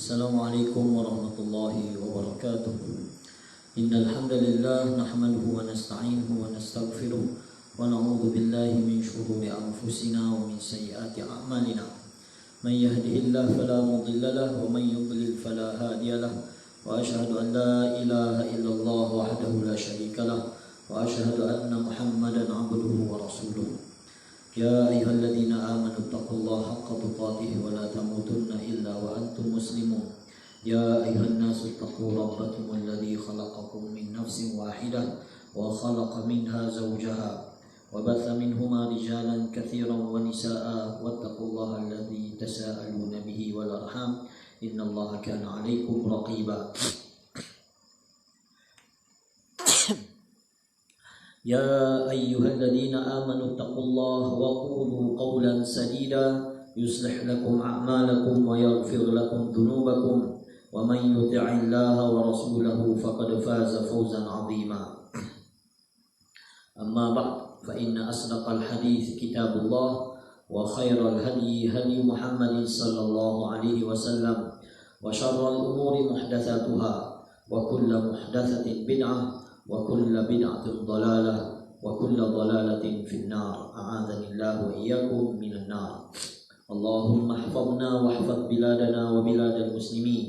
Assalamualaikum warahmatullahi wabarakatuh. Innal hamdalillah nahmaduhu wa nasta'inuhu wa nastaghfiruh wa na'udzu billahi min shururi anfusina wa min sayyiati a'malina. May yahdihillahu fala mudilla lahu wa may yudlil fala hadiya lahu. Wa asyhadu an la ilaha illallah wahdahu la syarika lahu wa asyhadu anna Muhammadan 'abduhu wa rasuluh. Ya ayyuhalladzina amanu taqullaha haqqa tuqatih wa la tamutunna illa wa antum muslimun. Ya ayyuhan nasu taqu rabbakum alladzi khalaqakum min nafsin wahidah wa khalaqa minha zawjaha wa batha minhuma rijalan katsiran wa nisaa'a wattaqullaha alladzi tasaaluna bihi wal arham innallaha kana 'alaikum raqiba. يا أيها الذين آمنوا اتقوا الله وقولوا قولا سديدا يصلح لكم أعمالكم ويغفر لكم ذنوبكم ومن يطع الله ورسوله فقد فاز فوزا عظيما. أما بعد فإن أصدق الحديث كتاب الله وخير الهدي هدي محمد صلى الله عليه وسلم وشر الأمور محدثاتها وكل محدثة بدعة وكل بدعة ضلالة وكل ضلالة في النار أعاذني الله وإياكم من النار. اللهم احفظنا واحفظ بلادنا وبلاد المسلمين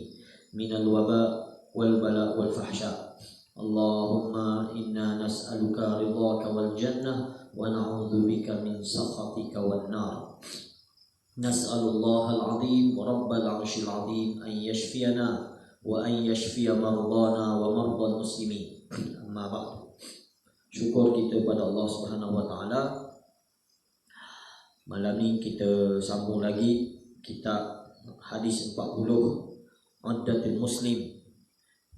من الوباء والبلاء والفحشاء. اللهم إنا نسألك رضاك والجنة ونعوذ بك من سخطك والنار. نسأل الله العظيم رب العرش العظيم أن يشفينا وأن يشفي مرضانا ومرضى المسلمين. Amma ba'du. Syukur kita pada Allah Subhanahu wa taala. Malam ni kita sambung lagi kitab hadis 40 Addatul Muslim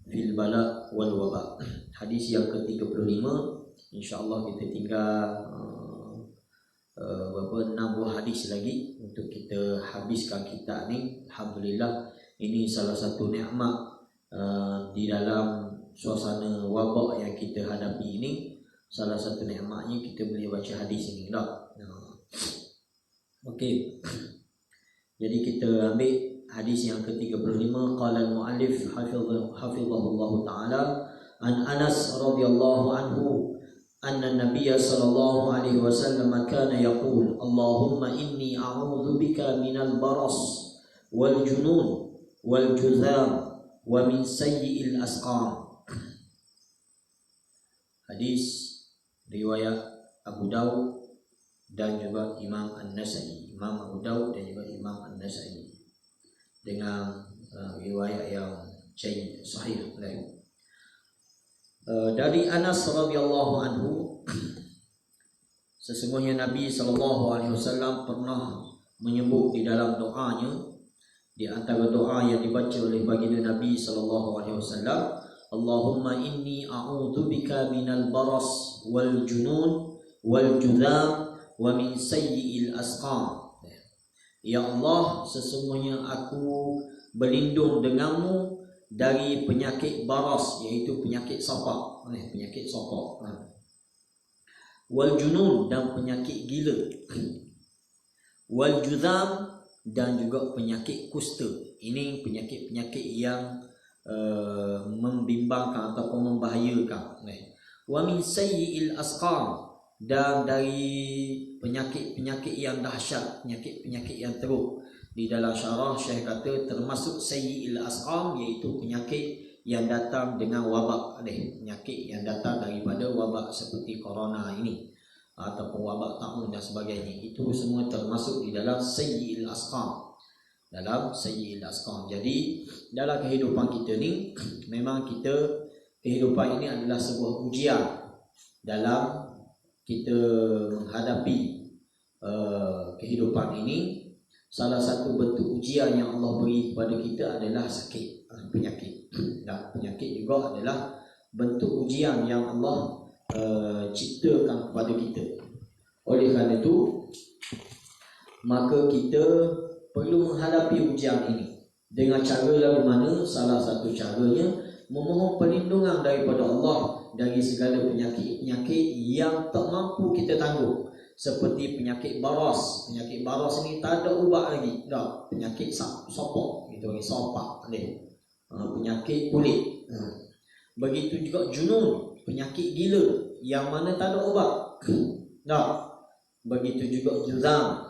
fil Bala wal Waba. Hadis yang ke-35. Insya-Allah kita tinggal 6 buah hadis lagi untuk kita habiskan kitab ni. Alhamdulillah, ini salah satu nikmat di dalam suasana wabak yang kita hadapi ini. Salah satu nikmatnya kita boleh baca hadis ini dah. Okey. Jadi kita ambil hadis yang ke-35. Qala al-muallif hafizahullah taala an Anas radhiyallahu anhu anna an-nabiy sallallahu alaihi wasallam kana yaqul Allahumma inni a'udzu bika minal baras wal junun wal juzam wa min sayyi'il asqam. Hadis riwayat Abu Daud dan juga Imam An-Nasa'i. Imam Abu Daud dan juga Imam An-Nasa'i dengan riwayat yang sahih. Dari Anas radhiyallahu anhu, sesungguhnya Nabi sallallahu alaihi wasallam pernah menyebut di dalam doanya, di antara doa yang dibaca oleh baginda Nabi sallallahu alaihi wasallam, Allahumma inni a'udzu bika minal baras wal junun wal judham wa min sayyi'il asqam. Ya Allah, sesungguhnya aku berlindung denganmu dari penyakit baras, iaitu penyakit sapak, wal junun, dan penyakit gila, wal judham, dan juga penyakit kusta. Ini penyakit-penyakit yang membimbangkan ataupun membahayakan. Wa min sayyi'il asqam, dan dari penyakit-penyakit yang dahsyat, penyakit-penyakit yang teruk. Di dalam syarah Syekh kata termasuk sayyi'il asqam, iaitu penyakit yang datang dengan wabak, penyakit yang datang daripada wabak seperti corona ini ataupun wabak taun dan sebagainya. Itu semua termasuk di dalam sayyi'il asqam. Jadi dalam kehidupan kita ni, memang kehidupan ini adalah sebuah ujian dalam kita menghadapi kehidupan ini. Salah satu bentuk ujian yang Allah beri kepada kita adalah sakit, penyakit. Dan penyakit juga adalah bentuk ujian yang Allah ciptakan kepada kita. Oleh kerana itu, maka kita perlu menghadapi ujian ini dengan cara yang mana? Salah satu caranya memohon perlindungan daripada Allah dari segala penyakit-penyakit yang tak mampu kita tanggung, seperti penyakit baras. Penyakit baras ni tak ada ubat lagi. Dah, penyakit sopok, kita panggil sopak ni. Penyakit kulit. Begitu juga junun, penyakit gila yang mana tak ada ubat. Dah. Begitu juga juzam,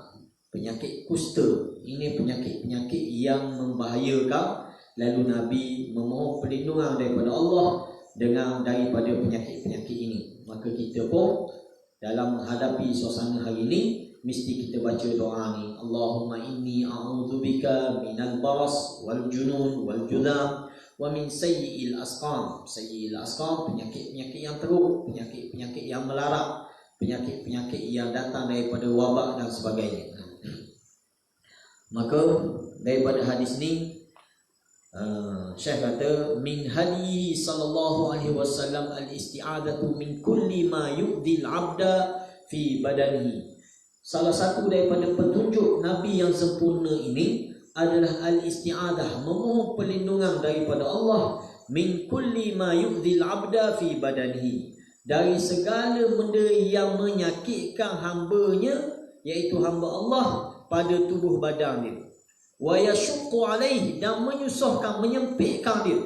penyakit kusta. Ini penyakit-penyakit yang membahayakan. Lalu Nabi memohon perlindungan daripada Allah daripada penyakit-penyakit ini. Maka kita pun dalam menghadapi suasana hari ini mesti kita baca doa ni. Allahumma inni a'udzubika minal baras wal junun wal judam wa min sayyi'il asqam. Sayyi'il asqam, penyakit-penyakit yang teruk, penyakit-penyakit yang melarat, penyakit-penyakit yang datang daripada wabak dan sebagainya. Maka daripada hadis ni Syekh kata min hadihi sallallahu alaihi wasallam al-isti'adatu min kulli ma yu'dil 'abda fi badanihi. Salah satu daripada petunjuk Nabi yang sempurna ini adalah al-isti'adah, memohon perlindungan daripada Allah min kulli ma yu'dil 'abda fi badanihi, dari segala benda yang menyakitkan hamba-Nya, iaitu hamba Allah pada tubuh badan dia. Wa yashuqqu alaihi, dan menyusahkan, menyempitkan dia.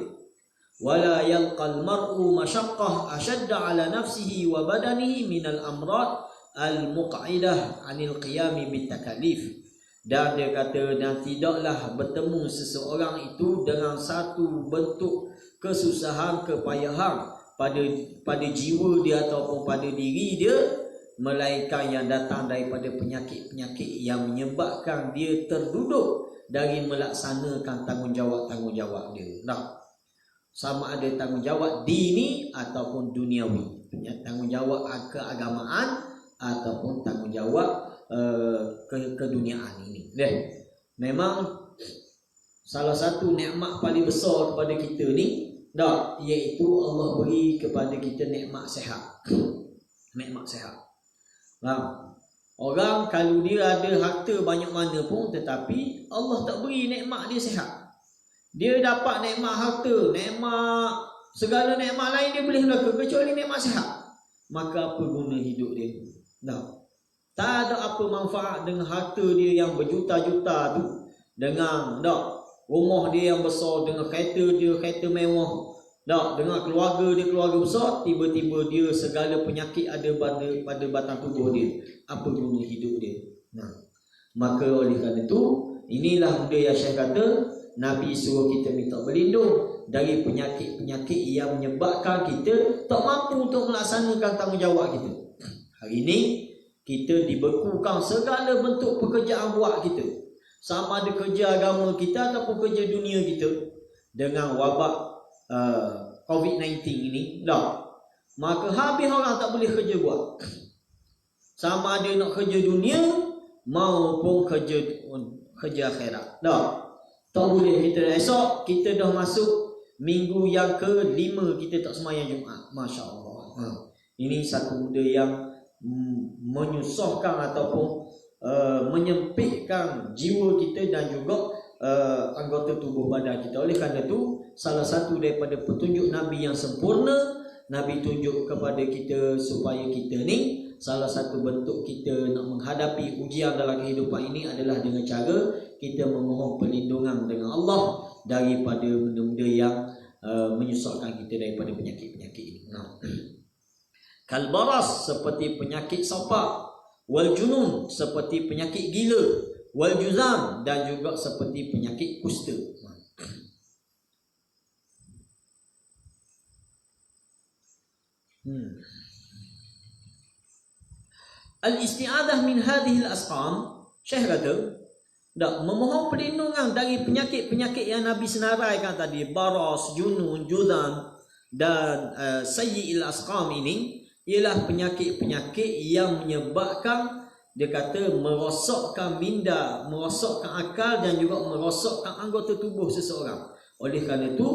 Wala yalqal mar'u masyaqqah ashadda ala nafsihi wa badanihi minal amrad al-muq'idah 'anil qiyami bitakalif. Dan dia kata, dan tidaklah bertemu seseorang itu dengan satu bentuk kesusahan, kepayahan pada jiwa dia ataupun pada diri dia, melainkan yang datang daripada penyakit-penyakit yang menyebabkan dia terduduk dari melaksanakan tanggungjawab dia. Nah, sama ada tanggungjawab dini ataupun duniawi, tanggungjawab keagamaan ataupun tanggungjawab keduniaan ini. Memang salah satu nikmat paling besar kepada kita ni, iaitu Allah beri kepada kita nikmat sihat. Nikmat sihat. Orang kalau dia ada harta banyak mana pun, tetapi Allah tak beri nikmat dia sihat. Dia dapat nikmat harta, nikmat segala nikmat lain dia boleh belaka, kecuali nikmat sihat. Maka apa guna hidup dia? Tak ada apa manfaat dengan harta dia yang berjuta-juta tu, dengan rumah dia yang besar, dengan kereta dia kereta mewah, dengan keluarga dia keluarga besar, tiba-tiba dia segala penyakit ada pada batang tubuh dia. Apa guna hidup dia? Maka oleh kerana itu, inilah benda yang Syekh kata, Nabi suruh kita minta berlindung dari penyakit-penyakit yang menyebabkan kita tak mampu untuk melaksanakan tanggungjawab kita. Hari ini kita dibekukan segala bentuk pekerjaan buat kita, sama ada kerja agama kita ataupun kerja dunia kita, dengan wabak COVID-19 ini. Maka habis orang tak boleh kerja buat, sama ada nak kerja dunia maupun kerja akhirat. Tak boleh. Kita esok kita dah masuk minggu yang ke-5 kita tak sembahyang Jumaat. Masya Allah. Ini satu benda yang menyusahkan ataupun menyempitkan jiwa kita dan juga anggota tubuh badan kita. Oleh kerana itu, salah satu daripada petunjuk Nabi yang sempurna, Nabi tunjuk kepada kita supaya kita ni, salah satu bentuk kita nak menghadapi ujian dalam kehidupan ini adalah dengan cara kita memohon perlindungan dengan Allah daripada benda-benda yang menyusahkan kita daripada penyakit-penyakit ini. Kalbaras, seperti penyakit sopak, wal junun, seperti penyakit gila, wal juzam, dan juga seperti penyakit kusta. Al-isti'adah min hadhihi al-asqam, Syekh kata, memohon perlindungan dari penyakit-penyakit yang Nabi senaraikan tadi, baras, junun, juzam dan sayyi'il asqam ini, ialah penyakit-penyakit yang menyebabkan, dia kata, merosakkan minda, merosakkan akal dan juga merosakkan anggota tubuh seseorang. Oleh kerana itu,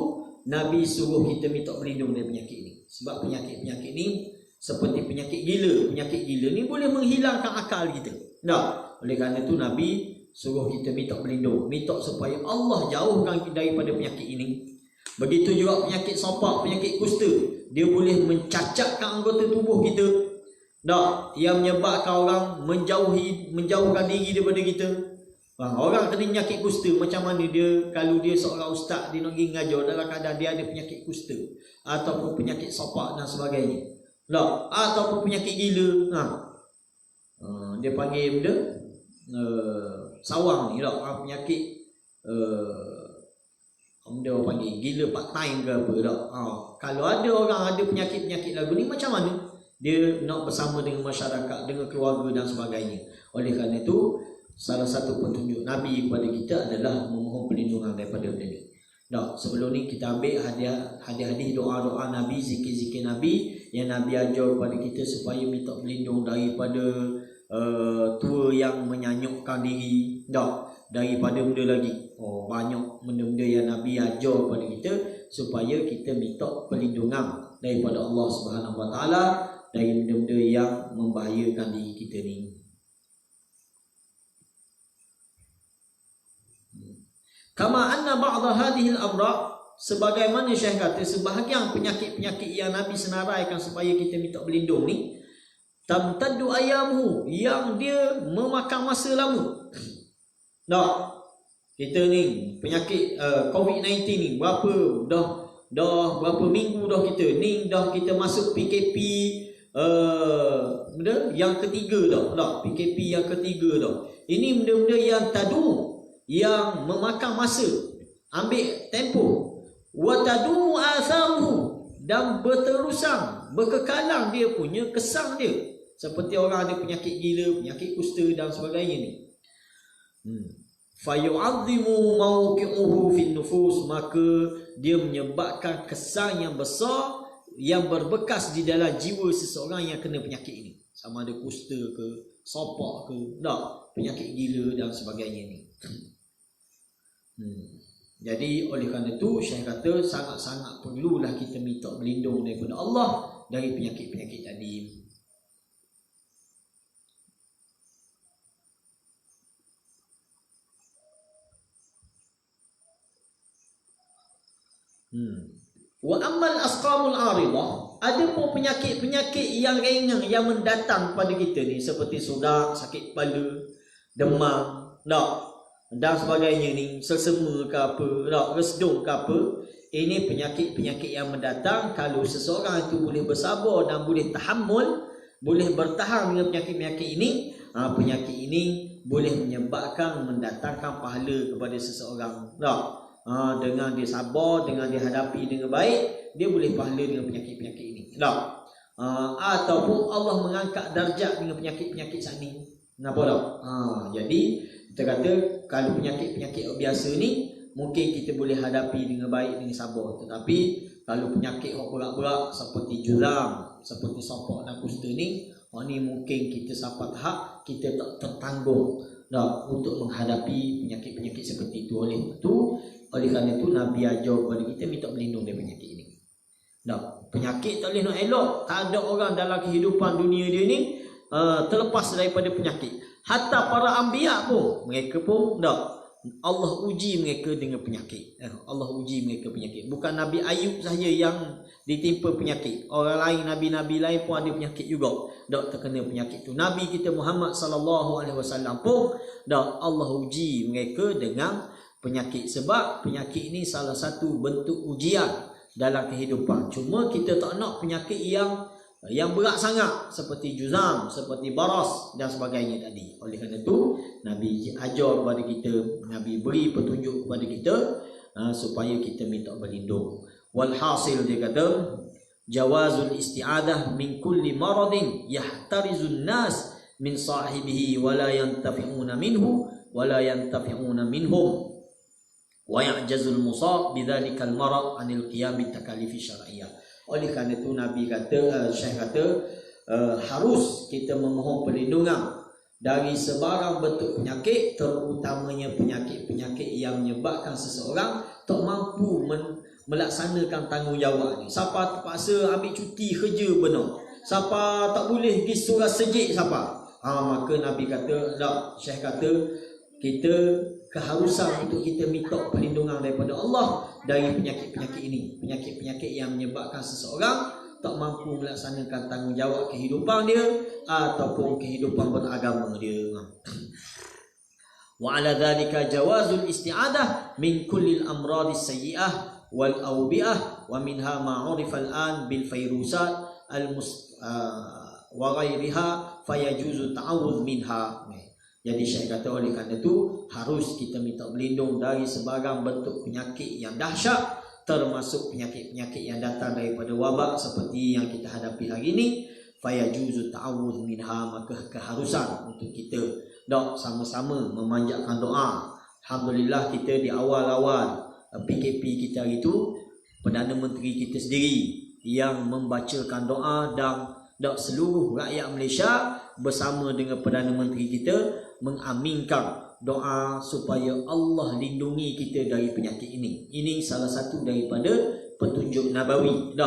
Nabi suruh kita minta berlindung dari penyakit ini. Sebab penyakit-penyakit ini seperti penyakit gila. Penyakit gila ni boleh menghilangkan akal kita. Oleh kerana itu Nabi suruh kita minta berlindung, minta supaya Allah jauhkan daripada penyakit ini. Begitu juga penyakit sopak, penyakit kusta, dia boleh mencacatkan anggota tubuh kita. Tak, yang menyebabkan orang menjauhkan diri daripada kita. Orang kena penyakit kusta, macam mana dia, kalau dia seorang ustaz, dia nak pergi mengajar dalam keadaan dia ada penyakit kusta ataupun penyakit sopak dan sebagainya. Tak, ataupun penyakit gila. Dia panggil benda sawang ni tak, penyakit benda orang panggil gila part time ke apa tak. Kalau ada orang ada penyakit-penyakit lagu ni, macam mana dia nak bersama dengan masyarakat, dengan keluarga dan sebagainya. Oleh kerana itu, salah satu petunjuk Nabi kepada kita adalah memohon perlindungan daripada benda ni. Tak, sebelum ni kita ambil hadis-hadis doa-doa Nabi, zikir-zikir Nabi yang Nabi ajar kepada kita supaya minta berlindung daripada tua yang menyanyukkan diri. Tak, daripada benda lagi. Banyak benda-benda yang Nabi ajar kepada kita supaya kita minta perlindungan daripada Allah Subhanahu Wa Taala dari benda-benda yang membahayakan diri kita ni. Kama anna ba'da hadhihi al-amra, sebagaimana Syekh kata sebahagian penyakit-penyakit yang Nabi senaraikan supaya kita minta berlindung ni, tamtaddu ayamuhu, yang dia memakan masa lama. Tak, kita ni penyakit COVID-19 ni berapa berapa minggu dah kita ni, dah kita masuk PKP benda yang ketiga dah. PKP yang ketiga dah. Ini benda-benda yang tadu, yang memakan masa, ambil tempoh. Wa tadumu atharuhu, dan berterusan, berkekalan dia punya kesan dia. Seperti orang ada penyakit gila, penyakit kusta dan sebagainya ni. Fayu'azzimu mawqi'uhu fin nufus, maka dia menyebabkan kesan yang besar yang berbekas di dalam jiwa seseorang yang kena penyakit ini. Sama ada kusta ke, sopak ke, penyakit gila dan sebagainya ni. Jadi oleh kerana itu Syekh kata sangat-sangat perlulah kita minta berlindung daripada Allah dari penyakit-penyakit tadi. Wa ammal asqamul aridah, ada pun penyakit-penyakit yang ringan yang mendatang pada kita ni, seperti sodak, sakit kepala, demam, dan sebagainya ni, selsema ke apa, resdung ke apa. Ini penyakit-penyakit yang mendatang. Kalau seseorang itu boleh bersabar dan boleh tahammul, boleh bertahan dengan penyakit-penyakit ini, penyakit ini boleh menyebabkan mendatangkan pahala kepada seseorang. Dengan dia sabar, dengan dia hadapi dengan baik, dia boleh pahala dengan penyakit-penyakit ini. Ataupun Allah mengangkat darjat dengan penyakit-penyakit saat ni. Kenapa tak? Jadi kita kata kalau penyakit-penyakit biasa ni mungkin kita boleh hadapi dengan baik, dengan sabar. Tetapi kalau penyakit yang berat-berat seperti juram, seperti sopak dan kusta ni, ni mungkin kita sampai tahap kita tak tertanggung untuk menghadapi penyakit-penyakit seperti itu. Oleh kerana itu Nabi ajar kepada kita minta berlindung dari penyakit ini. Penyakit tak boleh nak elok. Tak ada orang dalam kehidupan dunia dia ni terlepas daripada penyakit. Hatta para anbiya pun, mereka pun Allah uji mereka dengan penyakit. Allah uji mereka penyakit. Bukan Nabi Ayub sahaja yang ditimpa penyakit. Orang lain, nabi-nabi lain pun ada penyakit juga. Terkena penyakit tu. Nabi kita Muhammad SAW pun Allah uji mereka dengan penyakit. Sebab penyakit ini salah satu bentuk ujian dalam kehidupan. Cuma kita tak nak penyakit yang berat sangat, seperti juzam, seperti baras dan sebagainya tadi. Oleh kerana itu Nabi ajar kepada kita, Nabi beri petunjuk kepada kita supaya kita minta berlindung. Walhasil dia kata jawazul isti'adah min kulli maradin yahtarizun nas min sahibihi wala yantafi'una minhu wala yantafi'una minhum wa ya'jazul musab bidzalikal marad anil qiyam bitakalifi syar'iyyah. Oleh kerana itu Nabi kata, Syekh kata, harus kita memohon perlindungan dari sebarang bentuk penyakit, terutamanya penyakit-penyakit yang menyebabkan seseorang tak mampu melaksanakan tanggungjawab ni. Siapa terpaksa ambil cuti kerja benar, siapa tak boleh pergi surah sejik siapa. Maka Nabi kata, Syekh kata, kita keharusan untuk kita minta perlindungan daripada Allah dari penyakit-penyakit ini. Penyakit-penyakit yang menyebabkan seseorang tak mampu melaksanakan tanggungjawab kehidupan dia ataupun kehidupan beragama dia. Wa ala dhalika jawazul isti'adah min kulli al-amradis sayyi'ah wal awbi'ah wa minha ma 'urifa al-an bil fayrusat wa ghairiha fayajuzu ta'awudz minha. Jadi Syekh kata oleh kerana itu harus kita minta berlindung dari sebarang bentuk penyakit yang dahsyat, termasuk penyakit-penyakit yang datang daripada wabak seperti yang kita hadapi hari ini. Fayajuzu ta'awudz minha, maka keharusan untuk kita sama-sama memanjatkan doa. Alhamdulillah kita di awal-awal PKP kita hari itu, Perdana Menteri kita sendiri yang membacakan doa dan seluruh rakyat Malaysia bersama dengan Perdana Menteri kita mengaminkan doa supaya Allah lindungi kita dari penyakit ini. Ini salah satu daripada petunjuk Nabawi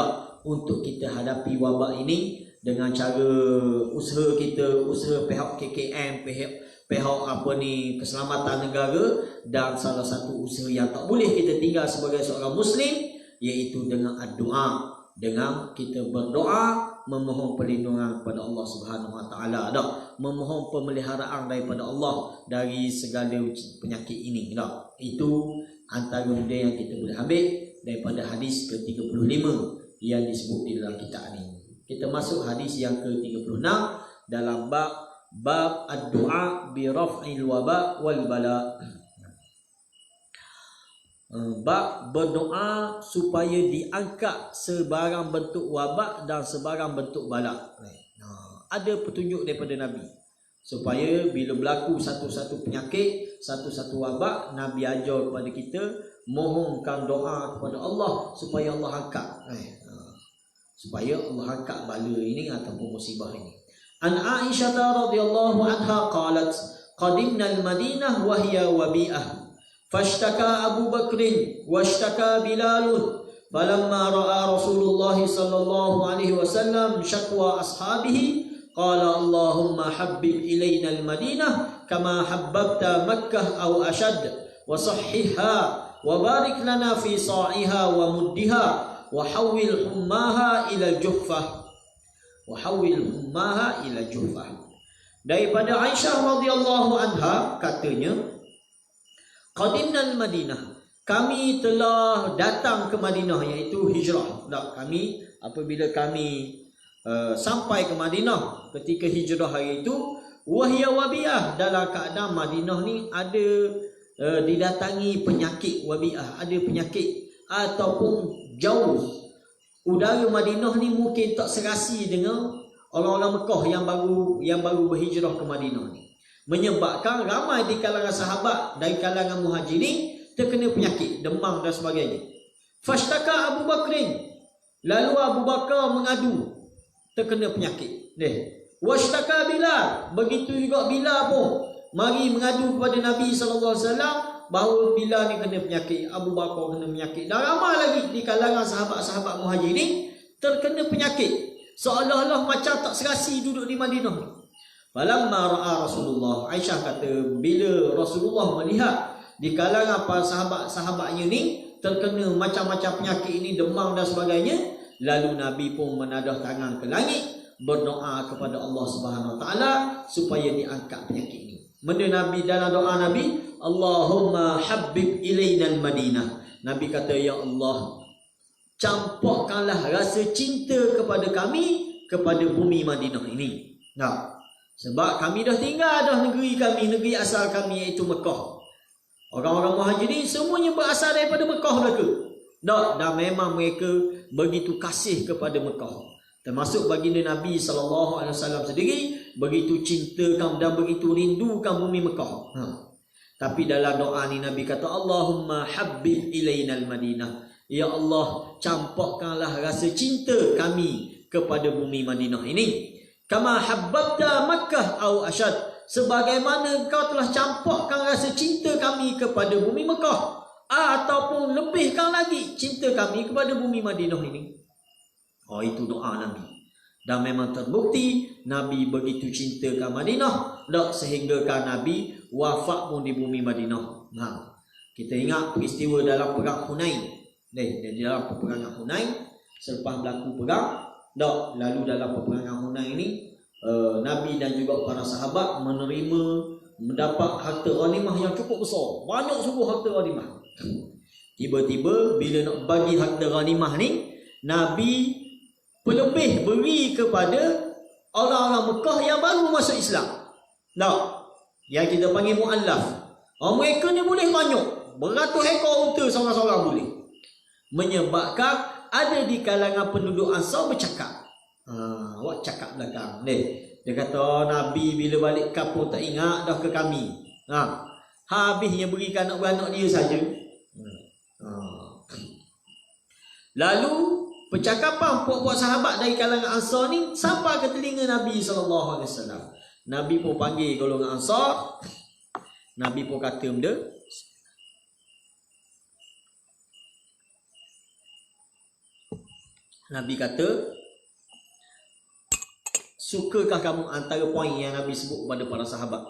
untuk kita hadapi wabak ini dengan cara usaha kita, usaha pihak KKM, pihak keselamatan negara, dan salah satu usaha yang tak boleh kita tinggal sebagai seorang Muslim, iaitu dengan doa, dengan kita berdoa memohon perlindungan kepada Allah Subhanahu Wa Taala, memohon pemeliharaan daripada Allah dari segala penyakit ini. Itu antara benda yang kita boleh ambil daripada hadis ke-35 yang disebut di dalam kitab ini. Kita masuk hadis yang ke-36 dalam bab ad-du'a bi raf'il waba wal bala. Bab berdoa supaya diangkat sebarang bentuk wabak dan sebarang bentuk bala. Ada petunjuk daripada Nabi supaya bila berlaku satu-satu penyakit, satu-satu wabak, Nabi ajar kepada kita mohonkan doa kepada Allah supaya Allah angkat, supaya Allah angkat bala ini ataupun musibah ini. An Aisyah radhiyallahu anha qalat qadimna al-Madinah wa hiya wabi'ah فاشتكى أبو بكر واشتكى بلال فلما رأى رسول الله صلى الله عليه وسلم شكوى أصحابه قال اللهم حبب إلينا المدينة كما حببت مكة أو أشد وصححها وبارك لنا في صاعها ومدها وحول حماها إلى الجحفة Daripada Aisyah radhiyallahu anha katanya, Qadimnal Madinah, kami telah datang ke Madinah, iaitu hijrah. Kami apabila kami sampai ke Madinah ketika hijrah hari itu, wahya wabiah, dalam keadaan Madinah ni ada didatangi penyakit wabiah, ada penyakit ataupun jauh. Udara Madinah ni mungkin tak serasi dengan orang-orang Mekah yang baru berhijrah ke Madinah ni, menyebabkan ramai di kalangan sahabat dari kalangan muhajirin terkena penyakit, demam dan sebagainya. Fashtaka Abu Bakrin, lalu Abu Bakar mengadu terkena penyakit. Washtaka Bilal, begitu juga Bilal pun mari mengadu kepada Nabi SAW bahawa Bilal ni kena penyakit, Abu Bakar kena penyakit, dan ramai lagi di kalangan sahabat-sahabat muhajirin terkena penyakit, seolah-olah macam tak serasi duduk di Madinah ni. Falamma ra'a Rasulullah, Aisyah kata bila Rasulullah melihat di kalangan para sahabat-sahabatnya ni terkena macam-macam penyakit ini, demam dan sebagainya, lalu Nabi pun menadah tangan ke langit berdoa kepada Allah Subhanahu Wa Taala supaya diangkat penyakit ini. Benda Nabi dalam doa Nabi, Allahumma habbib ilainal Madinah. Nabi kata, ya Allah, campakkanlah rasa cinta kepada kami kepada bumi Madinah ini. Sebab kami dah tinggal dah negeri kami, negeri asal kami iaitu Mekah. Orang-orang muhajirin semuanya berasal daripada Mekah mereka. Dan memang mereka begitu kasih kepada Mekah. Termasuk baginda Nabi SAW sendiri begitu cintakan dan begitu rindukan bumi Mekah. Tapi dalam doa ni Nabi kata, Allahumma habbib ilainal Madinah. Ya Allah, campakkanlah rasa cinta kami kepada bumi Madinah ini. Kama habbabta Makkah au asyad, sebagaimana kau telah campakkan rasa cinta kami kepada bumi Mekah, ataupun lebihkan lagi cinta kami kepada bumi Madinah ini. Itu doa Nabi. Dan memang terbukti Nabi begitu cintakan Madinah sehinggakan Nabi wafat pun di bumi Madinah. Kita ingat peristiwa dalam perang Hunain. Di dalam peperangan Hunain, selepas berlaku perang, Tak, lalu dalam peperangan Hunain ini Nabi dan juga para sahabat mendapat harta ghanimah yang cukup besar. Banyak sungguh harta ghanimah. Tiba-tiba bila nak bagi harta ghanimah ni, Nabi pelebih beri kepada orang-orang Mekah yang baru masuk Islam. Tak, yang kita panggil mu'allaf. Mereka ni boleh banyak, beratus ekor unta seorang-seorang boleh. Menyebabkan ada di kalangan penduduk Ansar bercakap. Awak cakap belakang ni. Dia kata Nabi bila balik kampung tak ingat dah ke kami. Habisnya berikan anak-anak dia saja. Lalu percakapan puak-puak sahabat dari kalangan Ansar ni sampai ke telinga Nabi SAW. Nabi pun panggil golongan Ansar. Nabi pun kata benda. Nabi kata, sukakah kamu, antara poin yang Nabi sebut kepada para sahabat,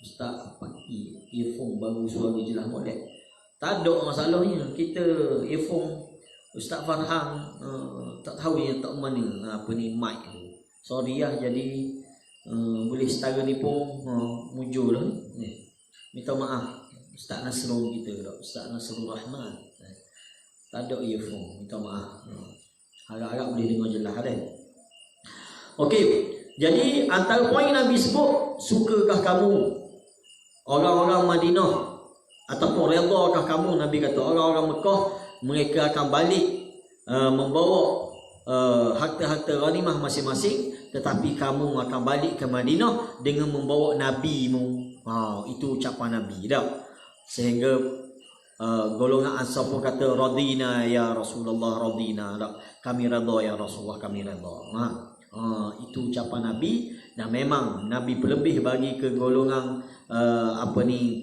Ustaz pakai earphone baru suara jelas molek. Tak ada masalahnya. Kita earphone Ustaz Farhan tak tahu yang tak mana mic tu. Sorry lah, jadi boleh setara ni pun mujur lah. Minta maaf Ustaz Nasrul kita, Ustaz Nasrul Rahman. Tak ada earphone, minta maaf. Harap-harap boleh dengar jelas kan. Okey, jadi antara poin Nabi sebut, sukakah kamu orang-orang Madinah ataupun redakah kamu, Nabi kata orang-orang Mekah mereka akan balik membawa harta-harta ghanimah masing-masing, tetapi kamu akan balik ke Madinah dengan membawa nabimu. Itu ucapan Nabi dah. Sehingga golongan Ansar pun kata radina ya Rasulullah, radina dah. Kami redha ya Rasulullah, kami redha. Itu ucapan Nabi. Dan memang Nabi berlebih bagi ke golongan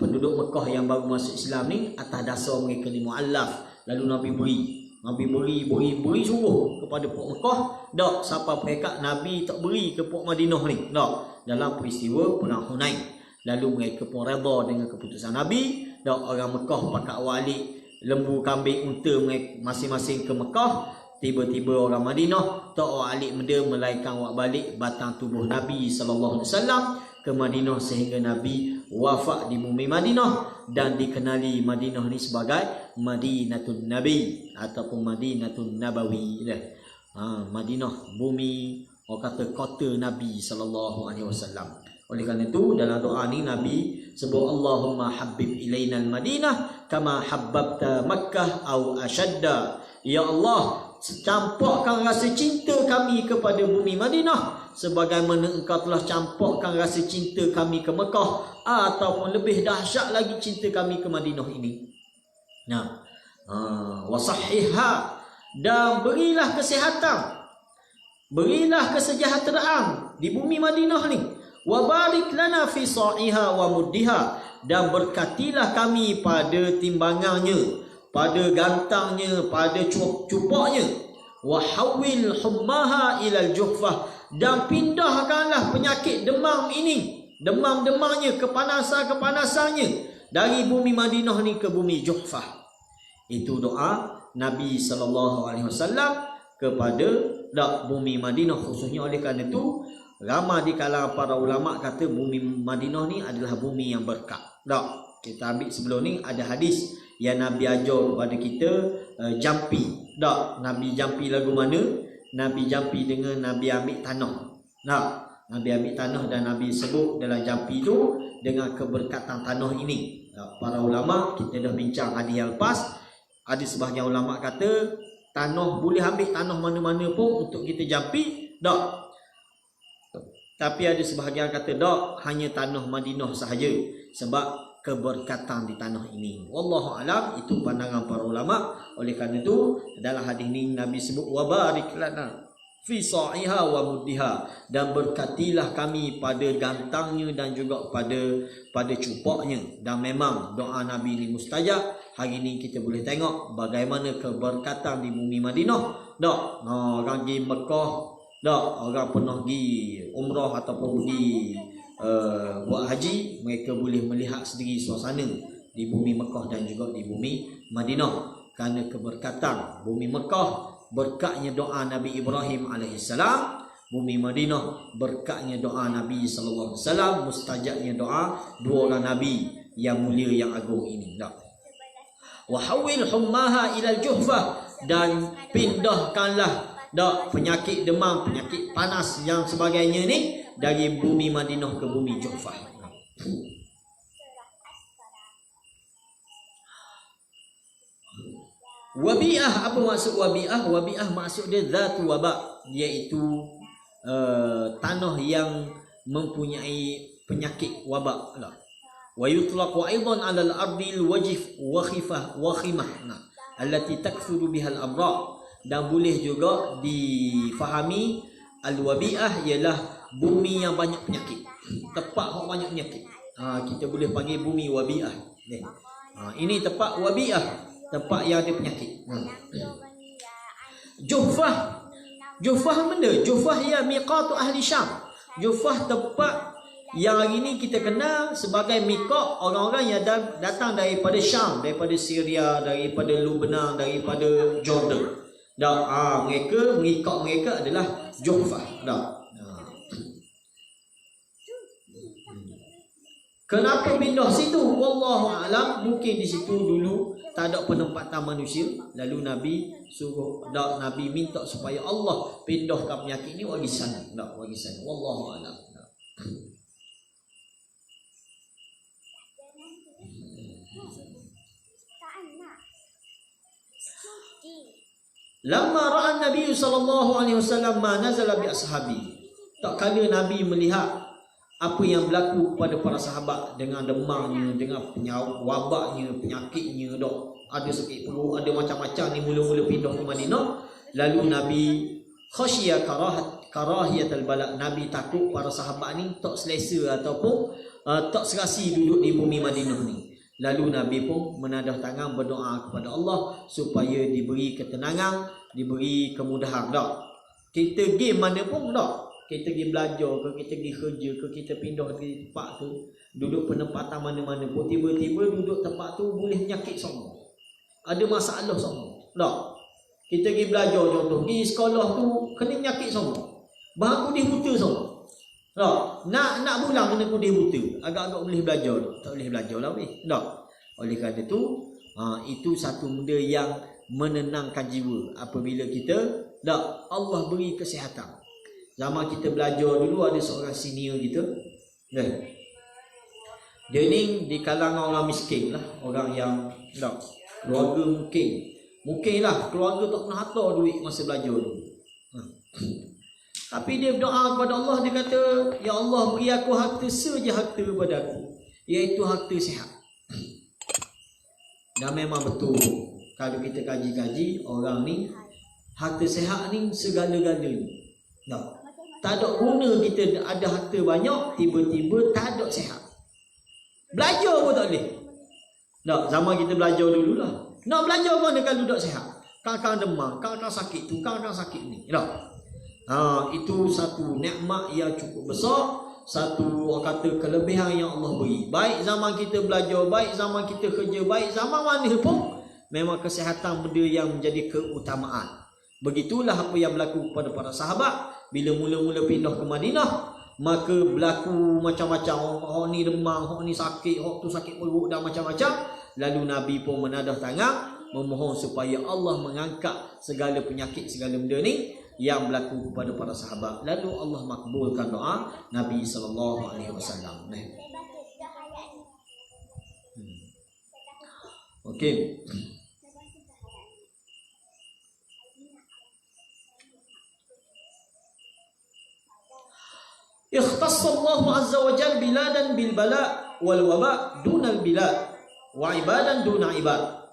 penduduk Mekah yang baru masuk Islam ni atas dasar mereka ni mu'allaf. Lalu Nabi beri sungguh kepada puak Mekah. Tak siapa mereka Nabi tak beri ke puak Madinah ni. Tak, dalam peristiwa perang Hunain. Lalu mereka pun redha dengan keputusan Nabi. Tak, orang Mekah pakat walik lembu, kambing, unta masing-masing ke Mekah. Tiba-tiba orang Madinah tak walik benda melainkan wak balik batang tubuh Nabi sallallahu alaihi wasallam ke Madinah, sehingga Nabi wafat di bumi Madinah dan dikenali Madinah ni sebagai Madinatun Nabi ataupun Madinatun Nabawi. Madinah bumi, orang kata kota Nabi sallallahu alaihi wasallam. Oleh kerana itu dalam doa ni Nabi sebut Allahumma habib ilainal Madinah kama habbabta Makkah au ashadda. Ya Allah, campakkan rasa cinta kami kepada bumi Madinah sebagaimana engkau telah campakkan rasa cinta kami ke Mekah, ataupun lebih dahsyat lagi cinta kami ke Madinah ini. Wasahihha, dan berilah kesihatan, berilah kesejahteraan di bumi Madinah ni. Wa barik lana fi sa'iha wa muddiha, dan berkatilah kami pada timbangannya, pada gantangnya, pada cupaknya. Wa hawil hummaha ilal juhfah, dan pindahkanlah penyakit demam ini, demam-demamnya, kepanasan-kepanasannya dari bumi Madinah ni ke bumi Juhfah. Itu doa Nabi SAW kepada bumi Madinah khususnya. Oleh kerana itu ramai di kalangan para ulama kata bumi Madinah ni adalah bumi yang berkat. Kita ambil sebelum ni ada hadis yang Nabi ajar kepada kita jampi. Nabi jampi lagu mana? Nabi jampi dengan Nabi ambil tanah. Nabi ambil tanah dan Nabi sebut dalam jampi itu dengan keberkatan tanah ini. Para ulama, kita dah bincang hadis yang lepas, ada sebahagian ulama kata tanah boleh ambil tanah mana-mana pun untuk kita jampi. Tapi ada sebahagian kata tak, hanya tanah Madinah sahaja sebab keberkatan di tanah ini. Wallahu alam, itu pandangan para ulama. Oleh kerana itu dalam hadis ini Nabi sebut wa barik lana fi sa'iha wa muddiha, dan berkatilah kami pada gantangnya dan juga pada cupaknya. Dan memang doa Nabi ini mustajab. Hari ini kita boleh tengok bagaimana keberkatan di bumi Madinah. Orang pergi Mekah, orang pernah pergi umrah ataupun pergi buat haji, mereka boleh melihat sendiri suasana di bumi Mekah dan juga di bumi Madinah. Kerana keberkatan bumi Mekah berkatnya doa Nabi Ibrahim alaihissalam, bumi Madinah berkatnya doa Nabi sallallahu alaihi wasallam, mustajabnya doa dua orang nabi yang mulia yang agung ini. Wa hawil hummaha ila al-juhfah, dan pindahkanlah penyakit demam, penyakit panas yang sebagainya ni dari bumi Madinah ke bumi Juhfah. Wabi'ah, apa maksud wabi'ah? Wabi'ah maksud dia zatu wabak, iaitu tanah yang mempunyai penyakit wabak lah. Wa yutlaqu aidan 'ala al-ardi al-wajif wa khifah wa khimah allati takthuru biha al-amrad. Dan boleh juga difahami al-wabi'ah ialah bumi yang banyak penyakit, tempat yang banyak penyakit. Kita boleh panggil bumi wabi'ah. Ini tempat wabi'ah, tempat yang ada penyakit. Juhfah, Juhfah benda, Juhfah ya miqatu ahli Syam. Juhfah tempat yang hari ini kita kenal sebagai miqat orang-orang yang datang daripada Syam, daripada Syria, daripada Lebanon, daripada Jordan. Mereka miqat mereka adalah Juhfah. Kenapa pindah situ? Wallahu a'lam. Mungkin di situ dulu tak ada penempatan manusia, lalu Nabi suruh, Nabi minta supaya Allah pindahkan penyakit ni bagi sana. Bagi sana. Wallahu a'lam. Lamma ra'a Nabi sallallahu alaihi wasallam ma nazala bi ashabi. Tak kala Nabi melihat apa yang berlaku kepada para sahabat dengan demamnya, dengan wabaknya, penyakitnya, ada sakit perut, ada macam-macam ni, mula-mula pindah ke Madinah. Lalu Nabi khasyiya karahiyatul bala, Nabi takut para sahabat ni tak selesa ataupun tak serasi duduk di bumi Madinah ni. Lalu Nabi pun menadah tangan berdoa kepada Allah supaya diberi ketenangan, diberi kemudahan. Kita pergi mana pun kita pergi belajar ke, kita pergi kerja ke, kita pindah di tempat tu, duduk penempatan mana-mana pun, tiba-tiba duduk tempat tu boleh penyakit semua, ada masalah semua. Kita pergi belajar, contoh pergi sekolah tu kena penyakit semua, bahan kudih buta semua. Nak pulang kena kudih buta, agak-agak boleh belajar, tak boleh belajar lah weh. Oleh kerana itu satu benda yang menenangkan jiwa apabila kita Allah beri kesihatan. Zaman kita belajar dulu ada seorang senior kita, dia ni di kalangan orang miskin lah, orang yang keluarga mungkin lah keluarga tak pernah hantar duit masa belajar dulu. Tapi dia berdoa kepada Allah, dia kata, ya Allah beri aku harta saja, harta kepada aku, iaitu harta sihat. Dan memang betul, kalau kita kaji-kaji orang ni, harta sihat ni segala-galanya. Tak ada guna kita ada harta banyak, tiba-tiba tak ada sihat. Belajar pun tak boleh. Zaman kita belajar dulu lah. Nak belajar mana kalau duduk sihat? Kadang-kadang demam, kadang-kadang sakit tu, kadang-kadang sakit ni. Itu satu nikmat yang cukup besar, satu orang kata kelebihan yang Allah beri. Baik zaman kita belajar, baik zaman kita kerja, baik zaman mana pun, memang kesihatan benda yang menjadi keutamaan. Begitulah apa yang berlaku kepada para sahabat. Bila mula-mula pindah ke Madinah, maka berlaku macam-macam. Orang ni demam, orang ni sakit, orang tu sakit perut dan macam-macam. Lalu Nabi pun menadah tangan memohon supaya Allah mengangkat segala penyakit, segala benda ni yang berlaku kepada para sahabat. Lalu Allah makbulkan doa Nabi sallallahu alaihi wasallam. Okey. Ikhtassa Allah azza wa jalla biladan bil bala wal waba dunal bilad wa ibadan duna ibad.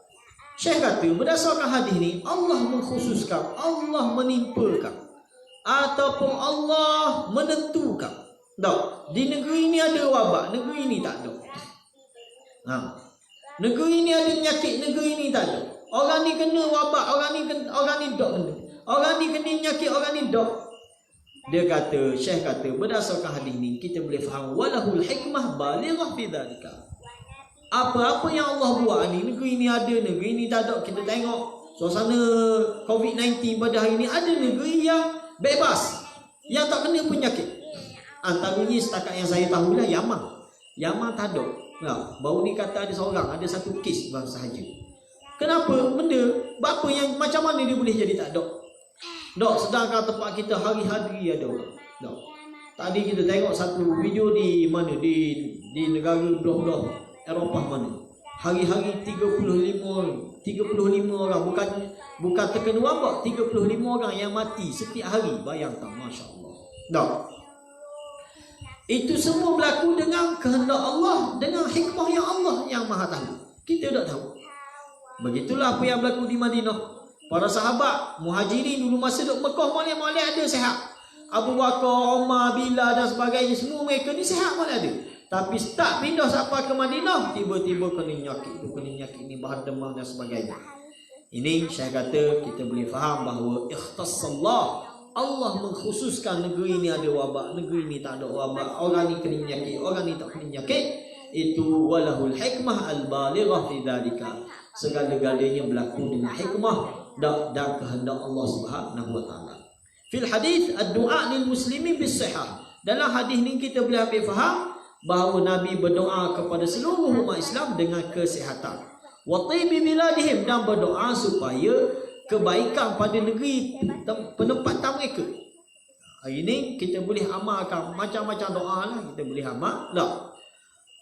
Syekh kata berdasarkan hadis ni, Allah mengkhususkan, Allah menimpakan ataupun Allah menentukan. Di negeri ini ada wabak, negeri ini tak ada. Negeri ini ada penyakit, negeri ini tak ada. Orang ni kena wabak, orang ni dok kena. Orang ni kena penyakit, orang ni dok. Dia kata, Syekh kata berdasarkan hadis ni kita boleh faham walahul hikmah balighah fi dzalika. Apa-apa yang Allah buat ni, negeri ni ada, negeri ni tak ada. Kita tengok suasana COVID-19 pada hari ni, ada negeri yang bebas, yang tak kena penyakit. Antaranya setakat yang saya tahulah Yaman. Yaman tak ada. Baru ni kata ada seorang, ada satu kes bang sahaja. Kenapa? Benda apa yang macam mana dia boleh jadi tak ada? Dok, sedangkan tempat kita hari-hari ada orang. Dok. Tadi kita tengok satu video di mana, di negara belah-belah Eropah mana. Hari-hari 35 orang, bukan terkena wabak, 35 orang yang mati setiap hari. Bayangkan, masya-Allah. Dok. Itu semua berlaku dengan kehendak Allah, dengan hikmah yang Allah yang Maha tahu. Kita tak tahu. Begitulah apa yang berlaku di Madinah. Para sahabat Muhajirin dulu masa duduk Mekah, molek-molek ada sihat. Abu Bakar, Umar, Bilal dan sebagainya, semua mereka ni sihat molek ada. Tapi start pindah sampai ke Madinah, tiba-tiba kena nyakit ni, bahan demam dan sebagainya. Ini saya kata kita boleh faham bahawa ikhtassallah, Allah mengkhususkan negeri ni ada wabak, negeri ni tak ada wabak, orang ni kena nyakit, orang ni tak kena nyakit. Itu walahul hikmah al-balighah fi dzalika. Segala-galanya berlaku dengan hikmah dan kehendak Allah Subhanahu wa taala. Fil hadis ad-du'a lil muslimin bis sihah. Dalam hadis ni kita boleh ambil faham bahawa Nabi berdoa kepada seluruh umat Islam dengan kesihatan. Wa tibi biladihim, dan berdoa supaya kebaikan pada negeri penempatan mereka. Hari ini kita boleh amalkan macam-macam doa lah, kita boleh amal lah.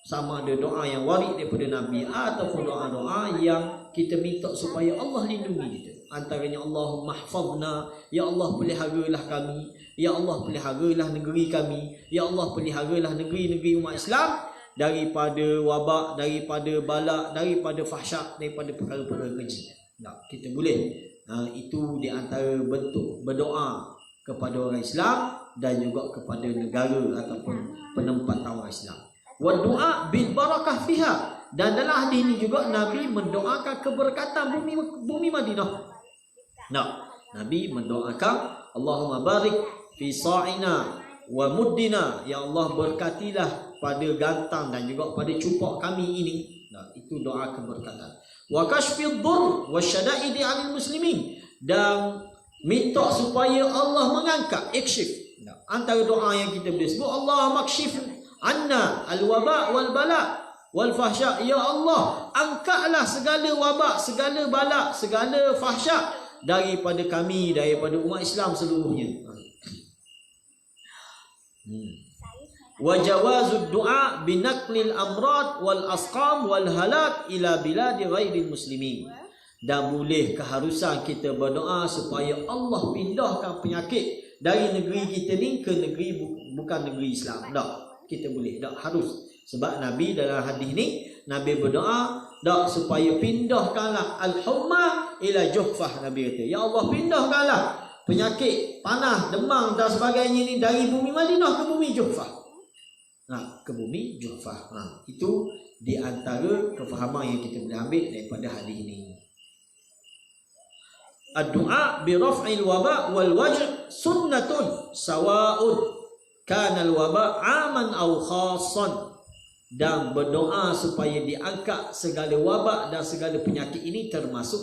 Sama ada doa yang warid daripada Nabi ataupun doa-doa yang kita minta supaya Allah lindungi kita. Antaranya Allahumma hfazna, ya Allah peliharalah kami, ya Allah peliharalah negeri kami, ya Allah peliharalah negeri-negeri umat Islam daripada wabak, daripada balak, daripada fahsyat, daripada perkara-perkara keji. Kita boleh. Itu di antara bentuk berdoa kepada orang Islam dan juga kepada negara ataupun penempatan orang Islam. Wa du'a bil barakah fiha, dan dalam hadis ini juga Nabi mendoakan keberkatan bumi Madinah. Nabi mendoakan Allahumma barik fi sa'ina wa muddina, ya Allah berkatilah pada gantang dan juga pada cupak kami ini. Itu doa keberkatan. Wa kashfid dhur wasyada'idi 'alal muslimin, dan minta supaya Allah mengangkat ikshif. Antara doa yang kita boleh sebut, Allah makshif anna al-waba' wal bala' wal fahsya. Ya Allah, angkatlah segala wabak, segala balak, segala fahsya daripada kami, daripada umat Islam seluruhnya. Wa jawazud du'a binaqlil amrad wal asqam wal halak ila biladi ghairil muslimin, dan boleh keharusan kita berdoa supaya Allah pindahkan penyakit dari negeri kita ni ke negeri bukan negeri Islam. Kita boleh, harus. Sebab Nabi dalam hadis ni, Nabi berdoa supaya pindahkanlah al-humma ila Juhfah. Nabi kata, ya Allah pindahkanlah penyakit panas, demam dan sebagainya ni dari bumi Madinah ke bumi Juhfah. Ke bumi Juhfah. Itu di antara kefahaman yang kita boleh ambil daripada hadis ini. Ad-du'a bi raf'il waba' wal waj' sunnatun sawa'un kana al-waba' 'aman aw khassan, dan berdoa supaya diangkat segala wabak dan segala penyakit ini termasuk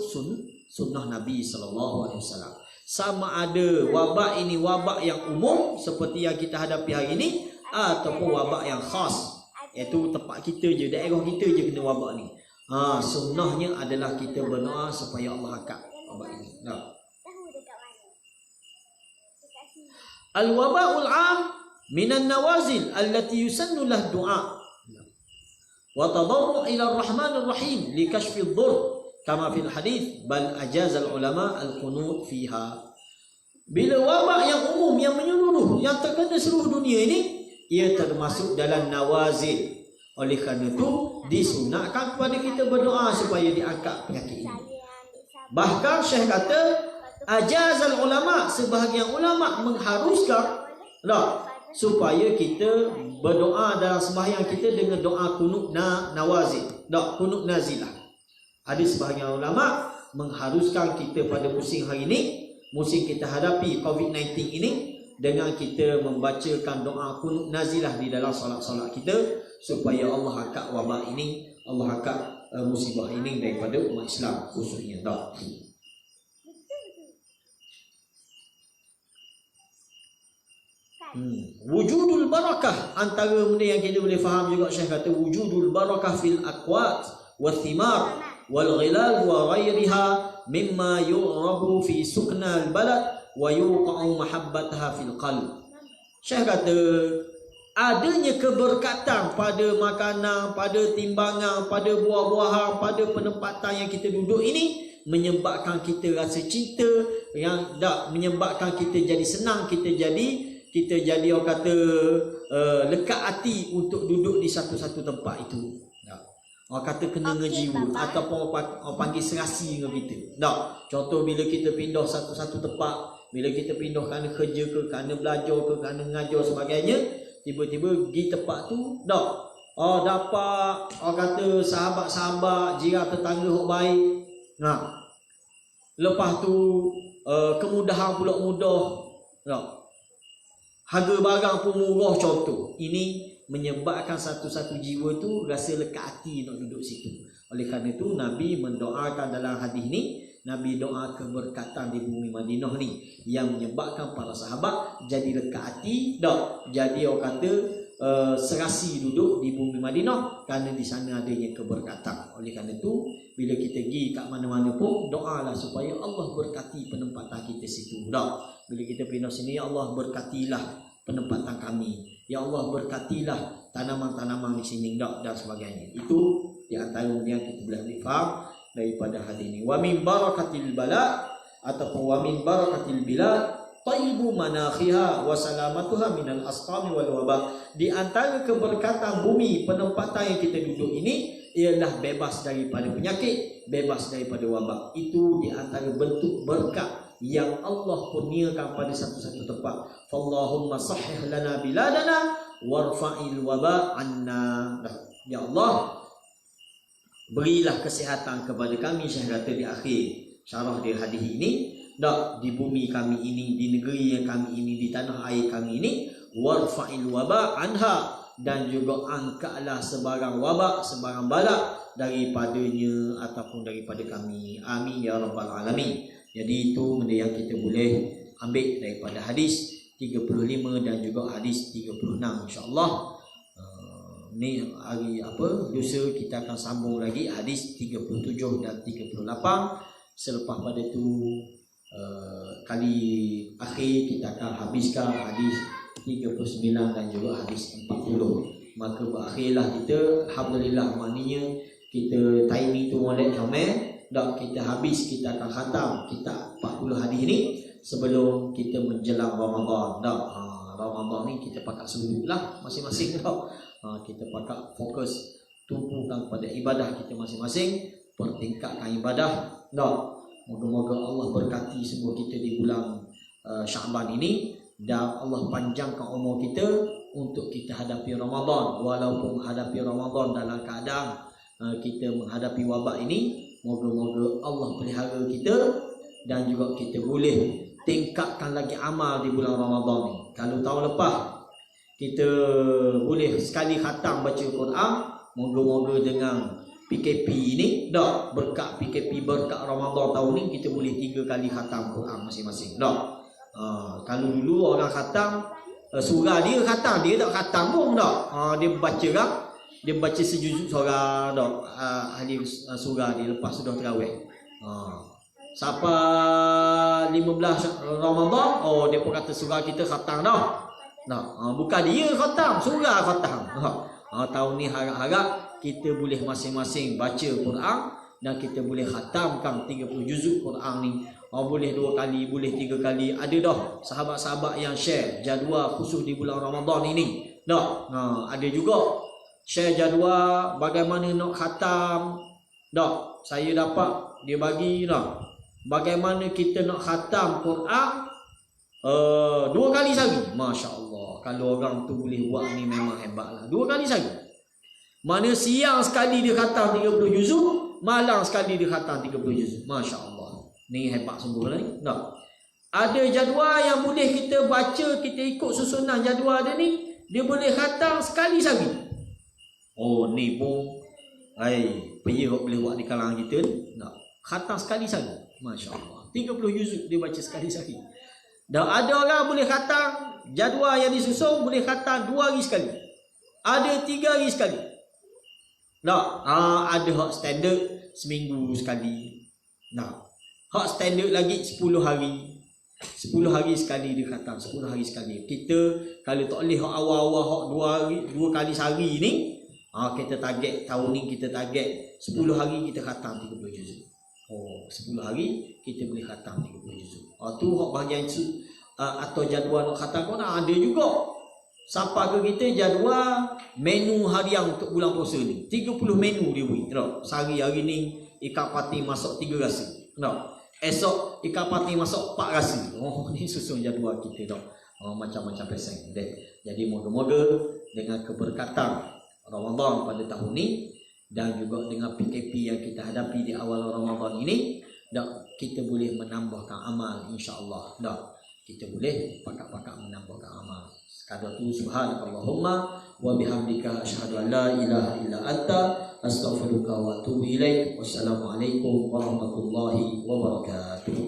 sunnah Nabi SAW. Sama ada wabak ini wabak yang umum seperti yang kita hadapi hari ini, ataupun wabak yang khas, iaitu tempat kita je, daerah kita je kena wabak ni. Sunnahnya adalah kita berdoa supaya Allah angkat wabak ini. Al-waba'ul 'am minan nawazil allati yusannu lah du'a wa tadarru' ila ar-rahmanir rahim li kashfi ad-dhur kama fil hadis bal ajaza al-ulama al-qunut fiha. Bila wabak yang umum, yang menyeluruh, yang terkena seluruh dunia ini, ia termasuk dalam nawazil. Oleh kerana itu disunatkan kepada kita berdoa supaya diangkat penyakit ini. Bahkan Syekh kata ajazal ulama, sebahagian ulama mengharuskan supaya kita berdoa dalam sembahyang kita dengan doa kunut nawazil, kunut nazilah. Ada sebahagian ulama mengharuskan kita pada musim hari ini, musim kita hadapi COVID-19 ini, dengan kita membacakan doa kunut nazilah di dalam solat-solat kita, supaya Allah angkat wabak ini, Allah angkat musibah ini daripada umat Islam khususnya. Wujudul barakah, antara benda yang kita boleh faham juga, Syekh kata wujudul barakah fil aqwat wal thimar wal ghilal wa ghairiha mimma yu'rabu fi sukna al balad wa yuqa'u mahabbataha fil qalb. Syekh kata adanya keberkatan pada makanan, pada timbangan, pada buah-buahan, pada penempatan yang kita duduk ini menyebabkan kita rasa cinta, yang tak menyebabkan kita jadi senang, kita jadi orang kata lekat hati untuk duduk di satu-satu tempat itu. Orang kata kena ngejiwa, ataupun orang panggil serasi dengan kita. Contoh bila kita pindah satu-satu tempat, bila kita pindah kerana kerja ke, kerana belajar ke, kerana mengajar sebagainya, tiba-tiba pergi tempat tu, dapat orang kata sahabat-sahabat, jiran tetangga yang baik. Lepas tu kemudahan pula mudah. Harga barang pun murah contoh. Ini menyebabkan satu-satu jiwa tu rasa lekat hati nak duduk situ. Oleh kerana itu Nabi mendoakan dalam hadis ni, Nabi doa keberkatan di bumi Madinah ni yang menyebabkan para sahabat jadi lekat hati, jadi orang kata serasi duduk di bumi Madinah kerana di sana adanya keberkatan. Oleh kerana itu bila kita pergi kat mana-mana pun doalah supaya Allah berkati penempatan kita situ. Bila kita pindah sini, ya Allah berkatilah penempatan kami, ya Allah berkatilah tanaman-tanaman di sini dan sebagainya. Itu di antara yang kita boleh faham daripada hadis ini. Wa min barakatil bala ataupun wa min barakatil bilad tayyibu manakhiha wa salamatuha minal asqami wal wabah. Di antara keberkatan bumi penempatan yang kita duduk ini ialah bebas daripada penyakit, bebas daripada wabak. Itu di antara bentuk berkat yang Allah kurniakan pada satu-satu tempat. Fallahumma sahih lana biladana warfa'il waba anna. Ya Allah, berilah kesihatan kepada kami, Syekh kata di akhir syarah di hadis ini, di bumi kami ini, di negeri yang kami ini, di tanah air kami ini, warfa'il waba anha, dan juga angkatlah sebarang wabak, sebarang balak daripadanya ataupun daripada kami. Amin ya rabbal alamin. Jadi itu benda yang kita boleh ambil daripada hadis 35 dan juga hadis 36 insya-Allah. Ni hari lusa kita akan sambung lagi hadis 37 dan 38. Selepas pada itu kali akhir kita akan habiskan hadis 39 dan juga hadis 40. Maka berakhirlah kita, alhamdulillah, maknanya kita timing tu molek comel. Kita habis, kita akan khatam kitab 40 hadis ni sebelum kita menjelang Ramadan. Ramadan ni kita pakat sudut lah masing-masing. Kita pakat fokus tumpukan pada ibadah kita masing-masing, pertingkatkan ibadah. Moga-moga Allah berkati semua kita di bulan Syaban ini, dan Allah panjangkan umur kita untuk kita hadapi Ramadan. Walaupun hadapi Ramadan dalam keadaan kita menghadapi wabak ini, moga-moga Allah pelihara kita dan juga kita boleh tingkatkan lagi amal di bulan Ramadan ni. Kalau tahun lepas kita boleh sekali khatam baca Quran, moga-moga dengan PKP ini, berkat PKP, berkat Ramadan tahun ni, kita boleh 3 kali khatam Quran masing-masing. Kalau dulu orang khatam surah dia khatam, dia tak khatam pun dia baca kan, dia baca sejuzuk surah ahli surah dia lepas sudah tarawih. Sampai 15 Ramadan, dia pun kata surah kita khatam bukan dia khatam, surah khatam. Tahun ni harap-harap kita boleh masing-masing baca Quran dan kita boleh khatamkan 30 juzuk Quran ni. Boleh 2 kali, boleh 3 kali. Ada dah sahabat-sahabat yang share jadual khusus di bulan Ramadan ini. Ada juga share jadual bagaimana nak khatam. Saya dapat dia bagi bagaimana kita nak khatam Quran 2 kali sehari. Masya Allah, kalau orang tu boleh buat ni memang hebatlah. 2 kali sehari. Mana siang sekali dia khatam 30 juzuk, malam sekali dia khatam 30 juzuk. Masya Allah, ni hebat sungguh lah ni. Ada jadual yang boleh kita baca, kita ikut susunan jadual dia ni, dia boleh khatam sekali sehari. Oh ni pun payah boleh buat di kalangan kita ni. Nak khatam sekali sehari. Masya-Allah. 30 juzuk dia baca sekali sehari. Dan ada orang boleh khatam jadual yang disusun, boleh khatam 2 hari sekali. Ada 3 hari sekali. Tak, ada hak standard seminggu sekali. Nah, hak standard lagi 10 hari. 10 hari sekali dia khatam, 10 hari sekali. Kita kalau tak boleh hak awal-awal hak 2 kali sehari ni, kita target tahun ni, kita target 10 hari kita khatam 30 juzuk. 10 hari kita boleh khatam 30 juzuk. Tu hak bahagian atau jadual nak khatam kau ada juga. Siapa ke kita jadual menu harian untuk bulan puasa ni. 30 menu dia beri. Sehari hari ni ikan pati masak 3 rasa. Esok ikan pati masak 4 rasa. Ni susun jadual kita dah. Macam-macam peseng. Jadi moga-moga dengan keberkatan Ramadan pada tahun ni dan juga dengan PKP yang kita hadapi di awal Ramadan ini, kita boleh menambahkan amal, insya-Allah. Kita boleh pakak-pakak menambahkan amal. Sekadar tu subhanakallahumma wa bihamdika asyhadu an la ilaha illa anta astaghfiruka wa atubu ilaik. Wassalamualaikum warahmatullahi wabarakatuh.